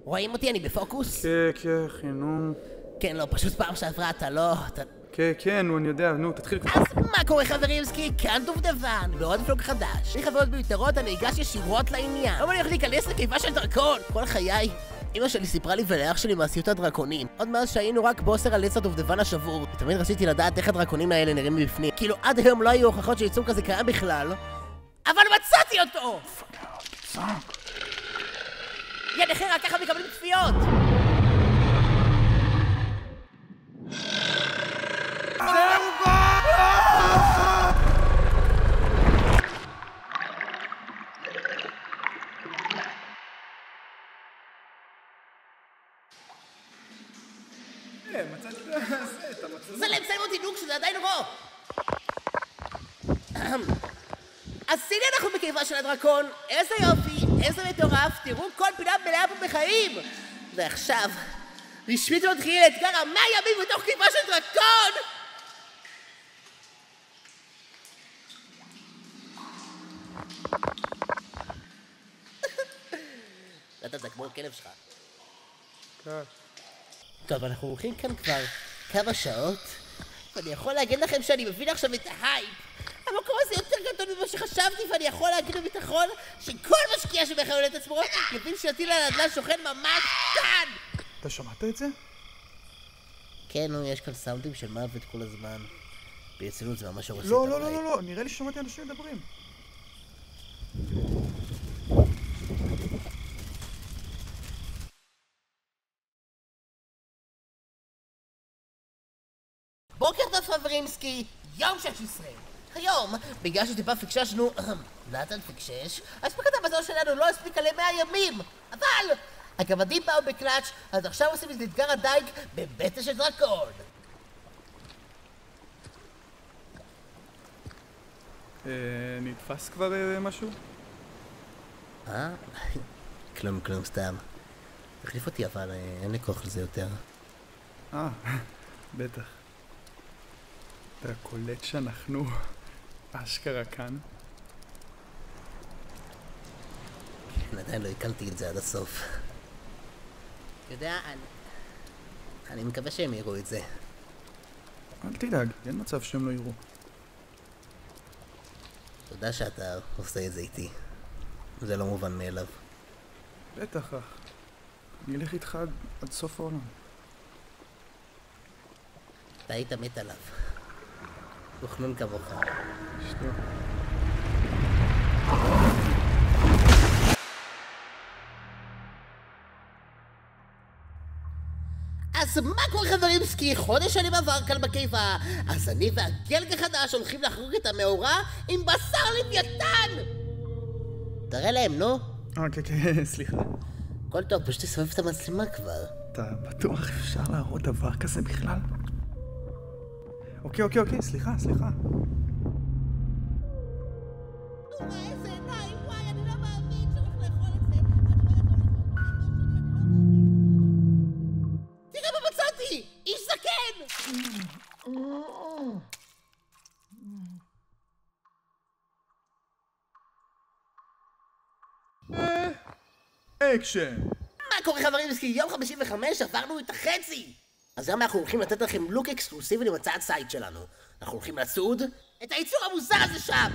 רואים אותי? אני בפוקוס? כן, אחי, נו. כן, לא, פשוט פעם שעברה אתה לא... כן, נו, אני יודע, נו, תתחיל כבר. אז מה קורה חברימסקי? כאן דובדבן, בעוד פלוג חדש. אני חברות מיותרות, אני אגש ישירות לעניין. היום אני הולך להיכנס לקיבה של דרקון. כל חיי, אמא שלי סיפרה לי ולאח שלי מעשיות הדרקונים. עוד מאז שהיינו רק בוסר על עץ הדובדבן השבור. ותמיד רציתי לדעת איך הדרקונים האלה נראים מבפנים. כאילו עד היום לא היו הוכחות שיצור כזה קיים בכלל. אבל מצאתי אותו! יד אחר, רק ככה מקבלים צפיות! סלם אותי נוק שזה עדיין רוב! אז הנה אנחנו בקיבה של הדרקון, איזה יופי, איזה מטורף, תראו כל פינה מלאה פה בחיים! ועכשיו, רשמית מתחיל אתגר 100 ימים בתוך קיבה של דרקון! אתה כמו הכלב שלך. כן. טוב, אנחנו הולכים כאן כבר כמה שעות, ואני יכול להגיד לכם שאני מבין עכשיו את ההייפ. המקום הזה יותר גדול ממה שחשבתי, ואני יכול להגיד בביטחון שכל משקיע שמחלל את עצמו יבין שהטיל על הנדל"ן שוכן ממש כאן! אתה שמעת את זה? כן, יש כאן סאונדים של מוות כל הזמן. ברצינות זה ממש הורס את לא, הבית. לא, לא, נראה לי ששמעתי אנשים מדברים. בוקר טוב חברימסקי, יום 16. היום, בגלל שטיפה פיקששנו, נתן פיקשש, אספקת המזון שלנו לא הספיקה ל100 ימים. אבל, הגמדים באו בקלאץ', אז עכשיו עושים את אתגר הדייג בבטן של דרקון. נתפס כבר משהו? כלום, סתם. תחליף אותי, אבל אין לי כוח לזה יותר. בטח. אתה קולט שאנחנו אשכרה כאן? כן, עדיין לא הקלתי את זה עד הסוף. אתה יודע, אני מקווה שהם יראו את זה. אל תדאג, אין מצב שהם לא יראו. תודה שאתה עושה את זה איתי. זה לא מובן מאליו. בטח, אח. אני אלך איתך עד סוף העולם. אתה היית מת עליו. תוכנון כמוך. שטוב. אז מה קורה חברימסקי? חודש שנים עבר כאן בקיבה. אז אני והגלג החדש הולכים לחגוג את המאורע עם בשר לוויתן! תראה להם, נו. כן, סליחה. הכל טוב, פשוט תסובב את המצלמה כבר. אתה בטוח אפשר להראות דבר כזה בכלל? אוקיי, סליחה. איזה עיניים, וואי, אני לא מאמין שהולך לאכול את זה. תראה מה מצאתי! איש זקן! אקשן! מה קורה חברימסקי? יום 55 עברנו את החצי! אז היום אנחנו הולכים לתת לכם לוק אקסקלוסיבי למצאת סייט שלנו. אנחנו הולכים לצוד את היצור המוזר הזה שם!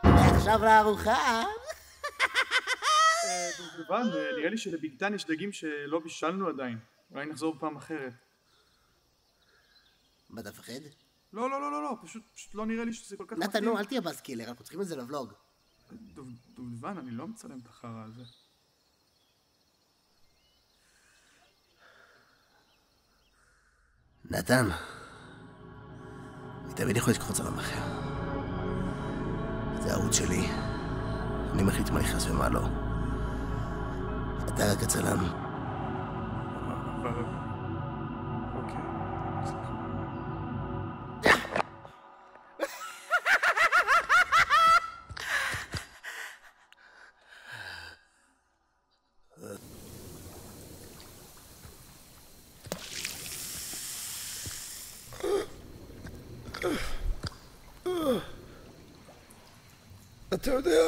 ועכשיו לארוחה! דובדבן, נראה לי שלביגתן יש דגים שלא בישלנו עדיין. אולי נחזור פעם אחרת. מה, אתה מפחד? לא, פשוט לא נראה לי שזה כל כך נתן, נו, אל תהיה בסקילר, אנחנו צריכים את זה לבלוג. דובדבן, אני לא מצלם את החרא הזה. נתן, אני תמיד יכול לקחוץ על המחר. זה הערוץ שלי. אני מחליט מה נכנס ומה לא. אתה רק הצלם. אוקיי, סליחה. אתה יודע,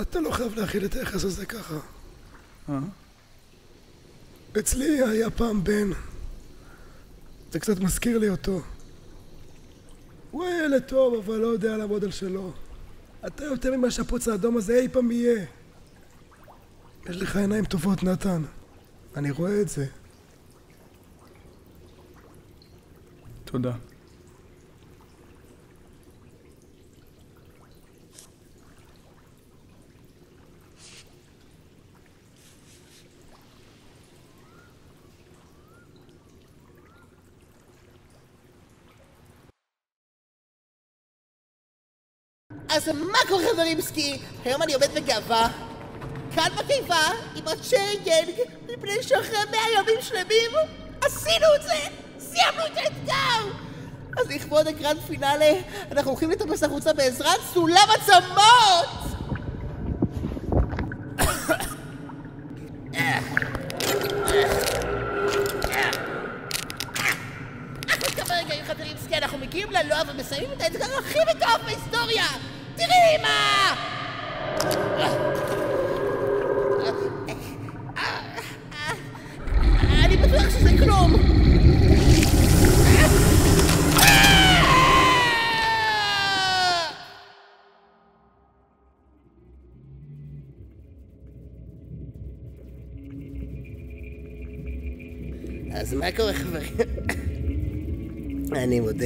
אתה לא חייב להכיל את היחס הזה ככה. אצלי היה פעם בן. זה קצת מזכיר לי אותו. הוא היה ילד טוב, אבל לא יודע לעבוד על שלו. אתה יותר ממה שהפוץ האדום הזה אי פעם יהיה. יש לך עיניים טובות, נתן. אני רואה את זה. תודה. אז מה קורה חברימסקי? היום אני עומד בגאווה כאן בקיבה עם הצ'רי גנג מפני שאחרי 100 ימים שלמים עשינו את זה! סיימנו את האתגר! אז לכבוד הקרן פינאלה אנחנו הולכים לטפס החוצה בעזרת סולם עצמות! עוד כמה רגעים חברימסקי אנחנו מגיעים ללוע ומסיימים את האתגר הכי מטורף בהיסטוריה! תראי מה! אני בטוח שזה כלום! אז מה קורה חברים? אני מודה,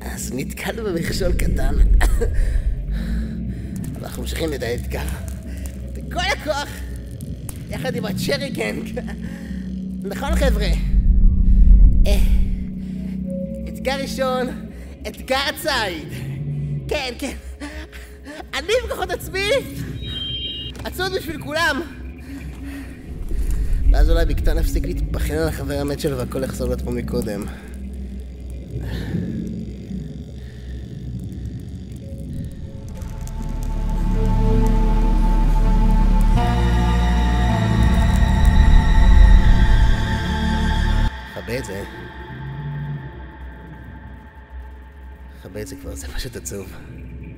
אז נתקלנו במכשול קטן. אנחנו ממשיכים את האתגר בכל הכוח יחד עם הצ'רי גנג. נכון חבר'ה? אתגר ראשון, אתגר הציד. כן, כן, אני בכוחות עצמי אצוד בשביל כולם. ואז אולי בקטן נפסיק להתבחן על החבר המת שלו והכל יחזור לעצמו מקודם. חווה את זה. חווה את זה כבר, זה פשוט עצוב.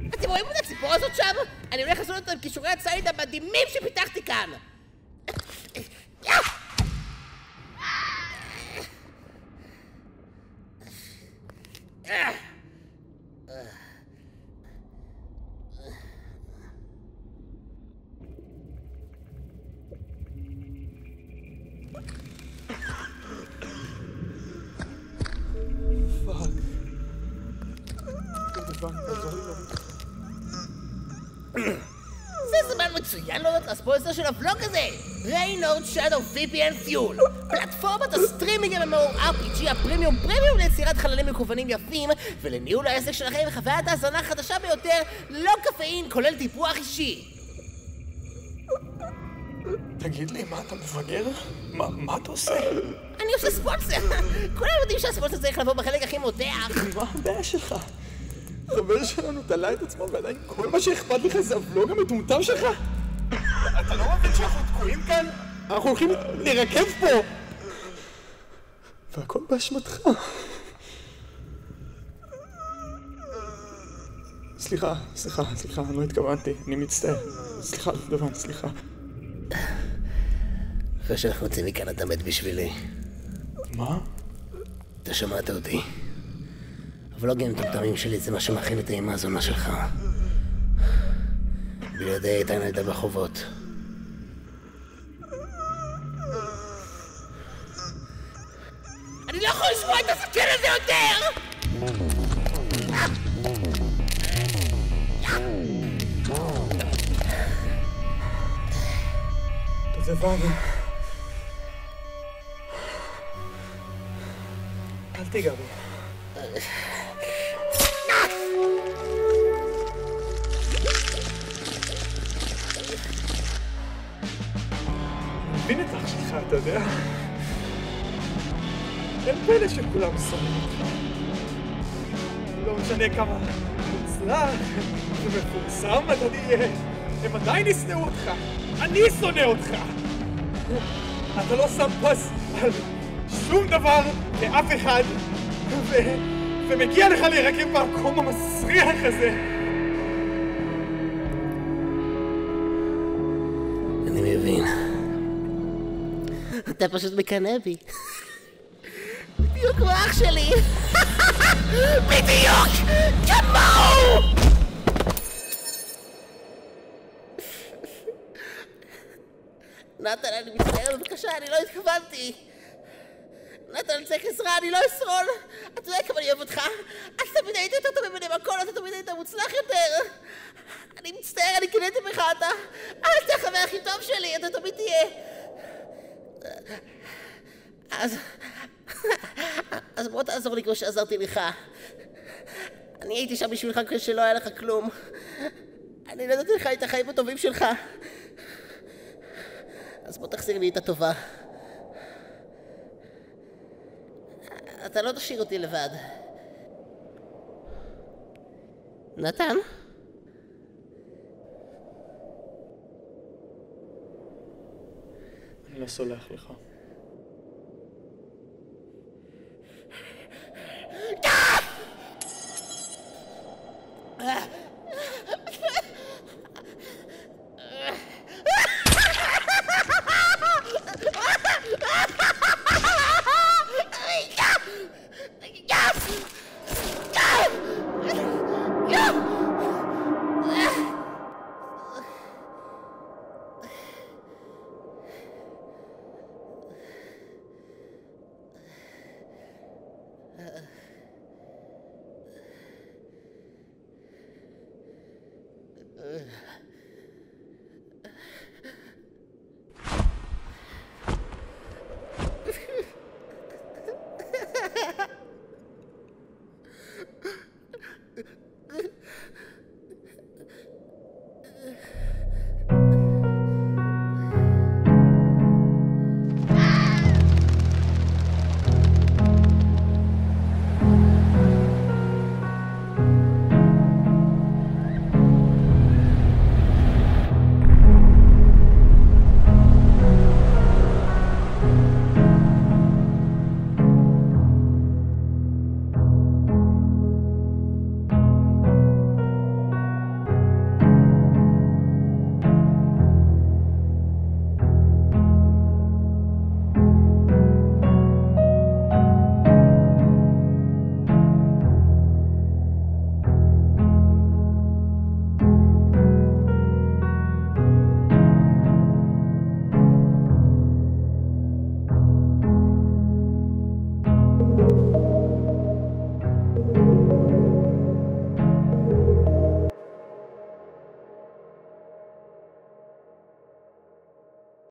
אתם רואים את הציפור הזאת שם? אני הולך לעשות אותה עם כישורי הציד המדהימים שפיתחתי כאן! זה זמן מצוין להודות לספונסר של הוולוג הזה, ריינורד שדו VPN Fuel, פלטפורמת הסטרימינג MMORPG הפרימיום ליצירת חללים מקוונים יפים ולניהול העסק שלכם וחוויית ההזנה החדשה ביותר ללא קפאין כולל טיפוח אישי. תגיד לי, מה אתה מפגר? מה אתה עושה? אני עושה ספונסר! כולם יודעים שהספונסר צריך לבוא בחלק הכי מותח. מה הבעיה שלך? חבר שלנו תלה את עצמו ועדיין כל מה שאכפת לך זה הוולוג המטומטם שלך? אתה לא מבין שאנחנו תקועים כאן? אנחנו הולכים לרכב פה! והכל באשמתך. סליחה, אני לא התכוונתי, אני מצטער. סליחה, דובן, סליחה. אחרי שאנחנו יוצאים מכאן אתה מת בשבילי. מה? אתה שמעת אותי. הוולוגים המטומטמים שלי זה מה שמכין את האימה הזונה שלך. בלעדי איתן ילדה בחובות. אני לא יכול לשמוע את הסכן הזה יותר! דובן. אל תיגע בו. מבין את אח שלך, אתה יודע? אין פלא שכולם שונאים אותך. לא משנה כמה מוצלח ומפורסם אתה תהיה, הם עדיין ישנאו אותך. אני שונא אותך! אתה לא שם פס על שום דבר לאף אחד ומגיע לך להירקב במקום המסריח הזה. אתה פשוט מקנא בי. בדיוק כמו אח שלי! בדיוק! כמוהו! נתן, אני מצטער, בבקשה, אני לא התכוונתי. נתן, אני צריך עזרה, אני לא אשרוד. אתה יודע כמה אני אוהב אותך? אתה תמיד היית יותר טוב ממני בכל, אתה תמיד היית מוצלח יותר. אני מצטער, אני קניתי בך, אתה החבר הכי טוב שלי, אתה תמיד תהיה. אז בוא תעזור לי כמו שעזרתי לך. אני הייתי שם בשבילך כשלא היה לך כלום. אני נתתי לך את החיים הטובים שלך. אז בוא תחזיר לי את הטובה. אתה לא תשאיר אותי לבד. נתן? אני לא סולח לך.